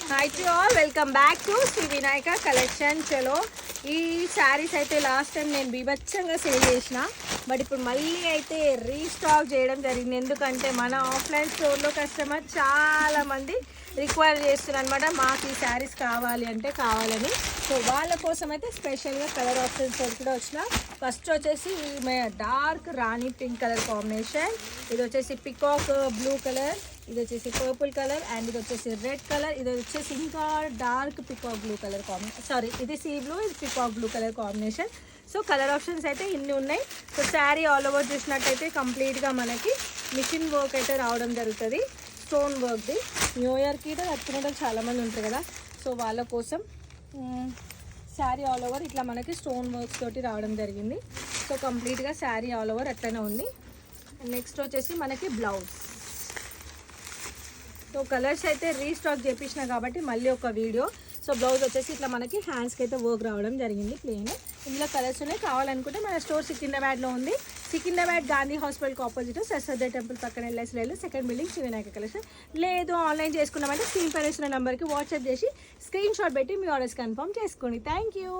Hi to all, welcome back to Shri Vinayaka collection. చలో, ఈ శారీస్ అయితే లాస్ట్ టైం నేను బీభత్సంగా సేల్ చేసిన, బట్ ఇప్పుడు మళ్ళీ అయితే రీస్టాక్ చేయడం జరిగింది. ఎందుకంటే మన ఆఫ్లైన్ స్టోర్లో కస్టమర్ చాలామంది రిక్వైర్ చేస్తున్నారు అనమాట, మాకు ఈ శారీస్ కావాలి అంటే కావాలని. సో వాళ్ళ కోసం అయితే స్పెషల్గా కలర్ ఆప్షన్స్ కూడా వచ్చిన. ఫస్ట్ వచ్చేసి డార్క్ రాణి పింక్ కలర్ కాంబినేషన్, ఇది వచ్చేసి పికాక్ బ్లూ కలర్, ఇది వచ్చేసి పర్పుల్ కలర్, అండ్ ఇది వచ్చేసి రెడ్ కలర్, ఇది వచ్చేసి ఇంకా dark peacock blue colour combination, sorry ఇది సీ బ్లూ, ఇది peacock blue colour combination. So colour options అయితే ఇన్ని ఉన్నాయి. సో శారీ ఆల్ ఓవర్ చూసినట్టయితే కంప్లీట్గా మనకి మిషన్ వర్క్ అయితే రావడం జరుగుతుంది, స్టోన్ వర్క్ది. న్యూ ఇయర్కి అయితే కట్టుకునే చాలామంది ఉంటారు కదా, సో వాళ్ళ కోసం శారీ ఆల్ ఓవర్ ఇట్లా మనకి స్టోన్ వర్క్స్ తోటి రావడం జరిగింది. సో కంప్లీట్గా శారీ ఆల్ ఓవర్ అట్లనే ఉంది. నెక్స్ట్ వచ్చేసి మనకి బ్లౌజ్. సో కలర్స్ అయితే రీస్టాక్ చేపించిన కాబట్టి మళ్ళీ ఒక వీడియో. సో బ్లౌజ్ వచ్చేసి ఇట్లా మనకి హ్యాండ్స్కి అయితే వర్క్ రావడం జరిగింది ప్లెయిన్. ఇందులో కలర్స్ ఉన్నాయి, కావాలనుకుంటే మన స్టోర్ సికింద్రాబాద్లో ఉంది. సికింద్రాబాద్ గాంధీ హాస్పిటల్కి ఆపోజిట్ సరస్వతి టెంపుల్ పక్కన LSL second building Shri Vinayaka collection. లేదు ఆన్లైన్ చేసుకున్నామంటే స్క్రీన్ పైన ఇచ్చిన నెంబర్కి వాట్సాప్ చేసి స్క్రీన్ షాట్ పెట్టి మీ ఆర్డర్స్ కన్ఫర్మ్ చేసుకోండి. Thank you.